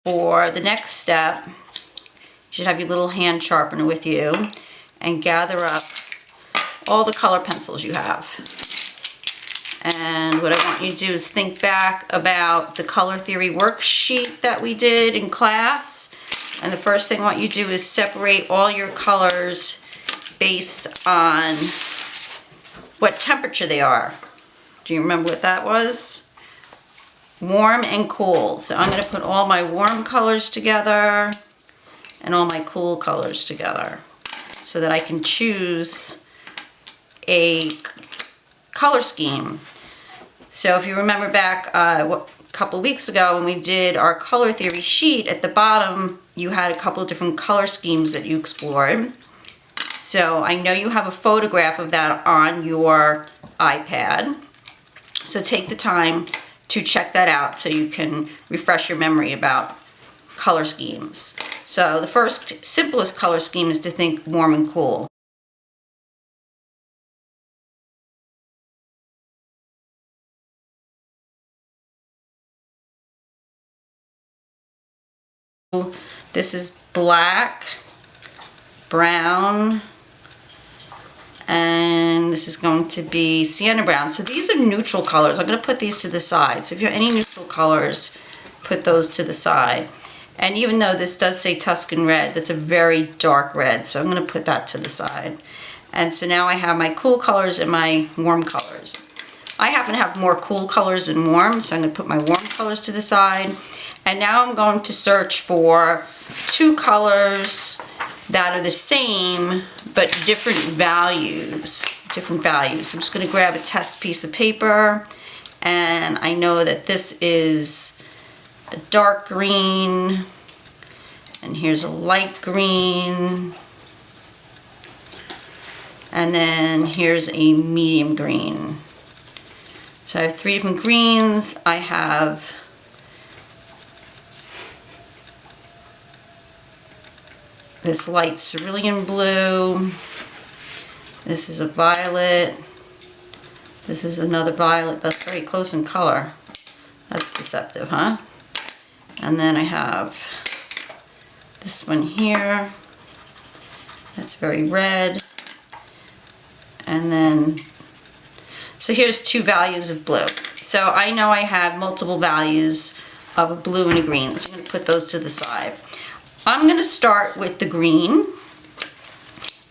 For the next step, you should have your little hand sharpener with you and gather up all the color pencils you have. And what I want you to do is think back about the color theory worksheet that we did in class. And the first thing I want you to do is separate all your colors based on what temperature they are. Do you remember what that was? Warm and cool. So I'm going to put all my warm colors together and all my cool colors together so that I can choose a color scheme. So if you remember back a couple of weeks ago when we did our color theory sheet, at the bottom you had a couple of different color schemes that you explored. So I know you have a photograph of that on your iPad. So take the time to check that out so you can refresh your memory about color schemes. So the first simplest color scheme is to think warm and cool. This is black, brown, and this is going to be sienna brown. So these are neutral colors. I'm going to put these to the side. So if you have any neutral colors, put those to the side. And even though this does say Tuscan red, that's a very dark red. So I'm going to put that to the side. And so now I have my cool colors and my warm colors. I happen to have more cool colors than warm, so I'm going to put my warm colors to the side. And now I'm going to search for two colors that are the same but different values. So I'm just going to grab a test piece of paper, and I know that this is a dark green, and here's a light green, and then here's a medium green. So I have three different greens. I have this light cerulean blue. This is a violet. This is another violet. That's very close in color. That's deceptive, huh? And then I have this one here. That's very red. And then, so here's two values of blue. So I know I have multiple values of a blue and a green. So I'm going to put those to the side. I'm going to start with the green,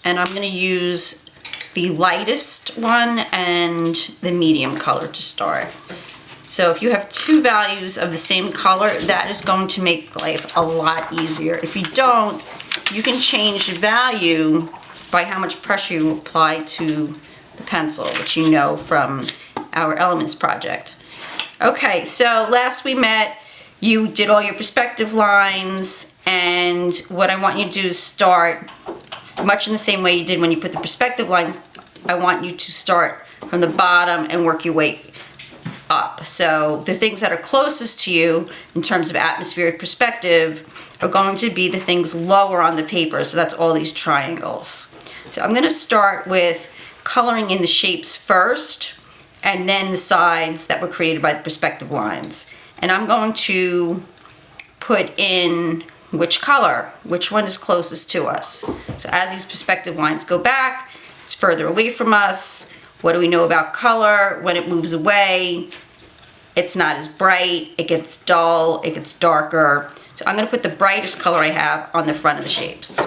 and I'm going to use the lightest one and the medium color to start. So if you have two values of the same color, that is going to make life a lot easier. If you don't, you can change the value by how much pressure you apply to the pencil, which you know from our Elements project. Okay, so last we met, you did all your perspective lines, and what I want you to do is start much in the same way you did when you put the perspective lines. I want you to start from the bottom and work your way up. So the things that are closest to you in terms of atmospheric perspective are going to be the things lower on the paper. So that's all these triangles. So I'm going to start with coloring in the shapes first, and then the sides that were created by the perspective lines. And I'm going to put in which color, which one is closest to us. So as these perspective lines go back, it's further away from us. What do we know about color? When it moves away, it's not as bright, it gets dull, it gets darker. So I'm going to put the brightest color I have on the front of the shapes.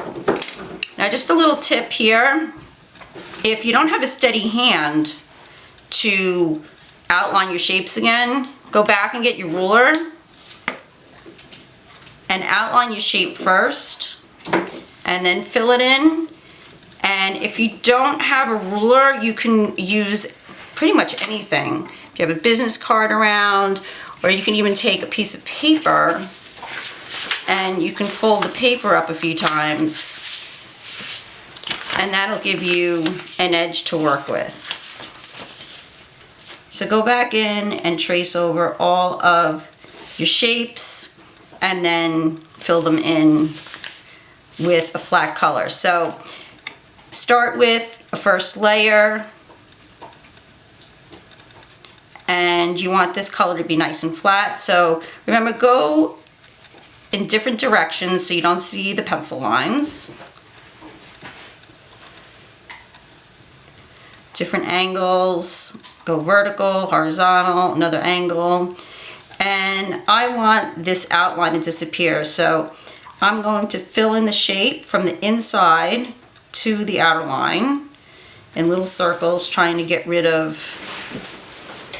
Now just a little tip here. If you don't have a steady hand to outline your shapes again, go back and get your ruler and outline your shape first and then fill it in. And if you don't have a ruler, you can use pretty much anything. If you have a business card around, or you can even take a piece of paper and you can fold the paper up a few times, and that'll give you an edge to work with. So go back in and trace over all of your shapes and then fill them in with a flat color. So start with a first layer, and you want this color to be nice and flat. So remember, go in different directions so you don't see the pencil lines. Different angles, go vertical, horizontal, another angle. And I want this outline to disappear, so I'm going to fill in the shape from the inside to the outer line in little circles, trying to get rid of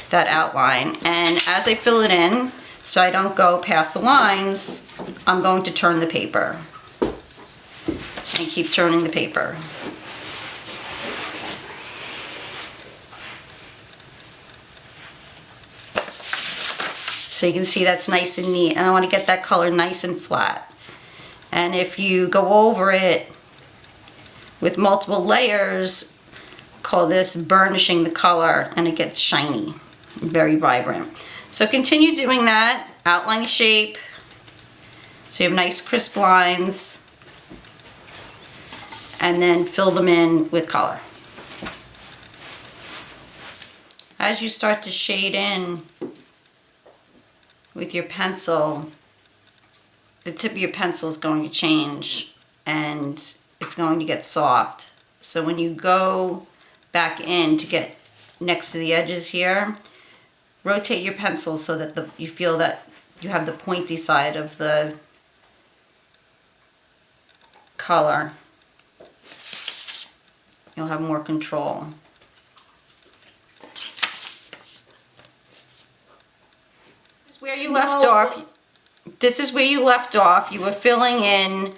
that outline. And as I fill it in, so I don't go past the lines, I'm going to turn the paper and keep turning the paper. So you can see that's nice and neat, and I want to get that color nice and flat. And if you go over it with multiple layers, call this burnishing the color, and it gets shiny, very vibrant. So continue doing that, outline the shape, so you have nice crisp lines, and then fill them in with color. As you start to shade in with your pencil, the tip of your pencil is going to change and it's going to get soft. So when you go back in to get next to the edges here, rotate your pencil so that you feel that you have the pointy side of the color. You'll have more control. Where you left off, this is where you left off. You were filling in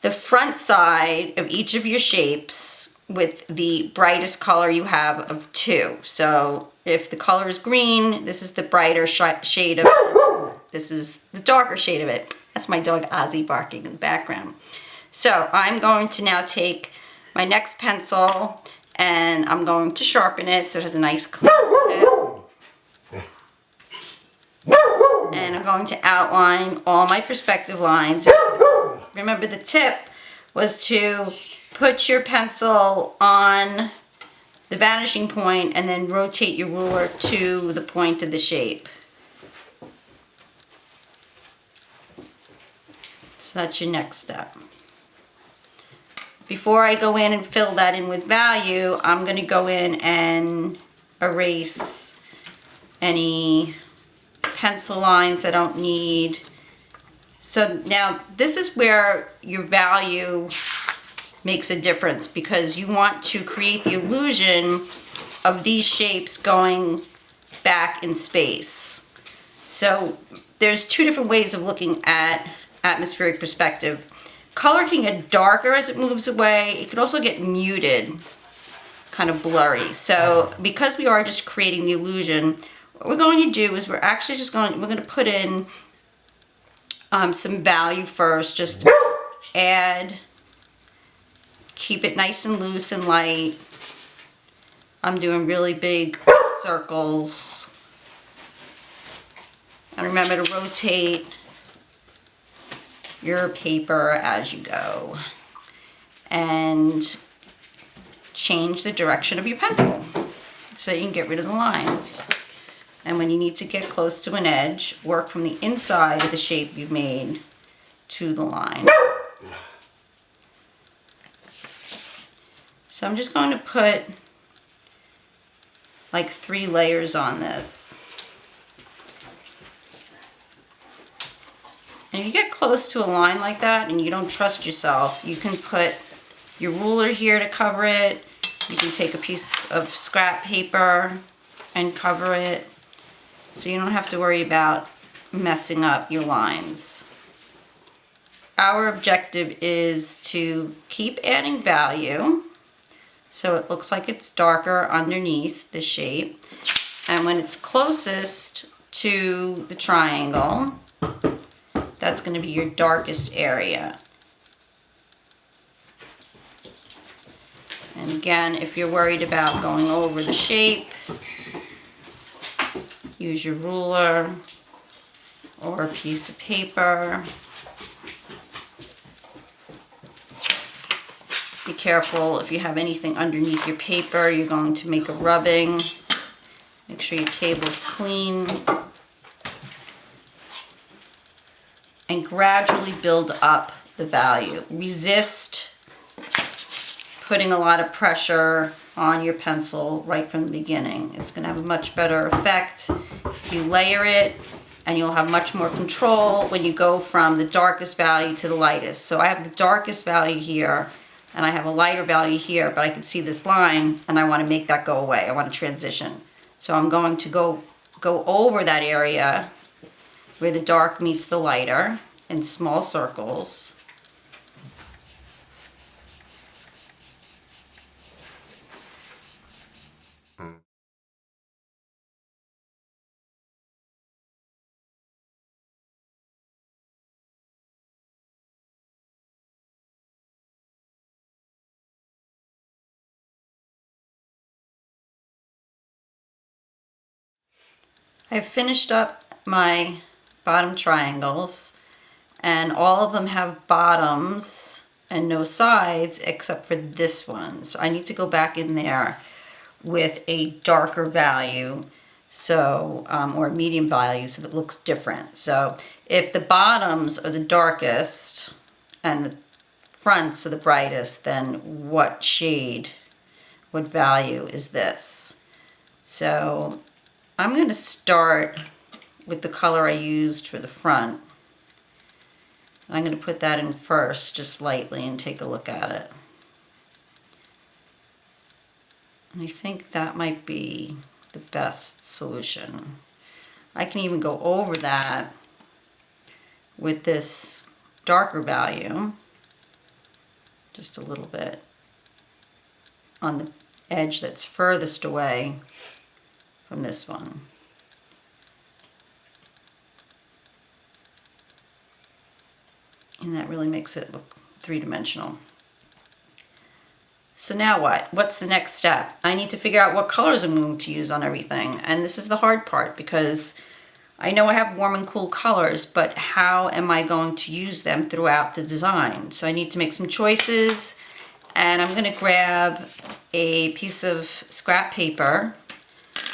the front side of each of your shapes with the brightest color you have of 2. So if the color is green, this is the brighter shade of it. This is the darker shade of it. That's my dog Ozzy barking in the background. So I'm going to now take my next pencil and I'm going to sharpen it so it has a nice clean tip. And I'm going to outline all my perspective lines. Remember, the tip was to put your pencil on the vanishing point and then rotate your ruler to the point of the shape. So that's your next step. Before I go in and fill that in with value, I'm going to go in and erase any pencil lines I don't need. So now this is where your value makes a difference, because you want to create the illusion of these shapes going back in space. So there's 2 different ways of looking at atmospheric perspective. Color can get darker as it moves away. It can also get muted, kind of blurry. So because we are just creating the illusion, what we're going to do is we're going to put in some value first. Just add, keep it nice and loose and light. I'm doing really big circles. And remember to rotate your paper as you go. And change the direction of your pencil so you can get rid of the lines. And when you need to get close to an edge, work from the inside of the shape you've made to the line. So I'm just going to put like 3 layers on this. And if you get close to a line like that and you don't trust yourself, you can put your ruler here to cover it. You can take a piece of scrap paper and cover it, so you don't have to worry about messing up your lines. Our objective is to keep adding value so it looks like it's darker underneath the shape. And when it's closest to the triangle, that's going to be your darkest area. And again, if you're worried about going over the shape, use your ruler or a piece of paper. Be careful if you have anything underneath your paper, you're going to make a rubbing. Make sure your table is clean. and gradually build up the value. Resist putting a lot of pressure on your pencil right from the beginning. It's going to have a much better effect if you layer it, and you'll have much more control when you go from the darkest value to the lightest. So I have the darkest value here, and I have a lighter value here, but I can see this line, and I want to make that go away. I want to transition. So I'm going to go over that area where the dark meets the lighter in small circles. I've finished up my bottom triangles, and all of them have bottoms and no sides except for this one. So I need to go back in there with a darker value, so or a medium value, so that it looks different. So if the bottoms are the darkest and the fronts are the brightest, then what shade, what value is this? So I'm going to start with the color I used for the front. I'm going to put that in first, just lightly, and take a look at it. And I think that might be the best solution. I can even go over that with this darker value, just a little bit, on the edge that's furthest away from this one. And that really makes it look three-dimensional. So now what? What's the next step? I need to figure out what colors I'm going to use on everything. And this is the hard part, because I know I have warm and cool colors, but how am I going to use them throughout the design? So I need to make some choices, and I'm going to grab a piece of scrap paper.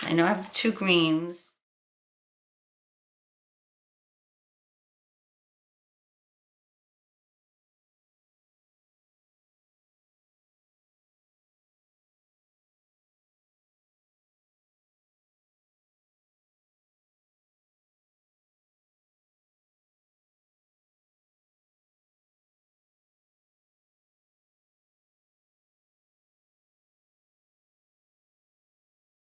I know I have the two greens.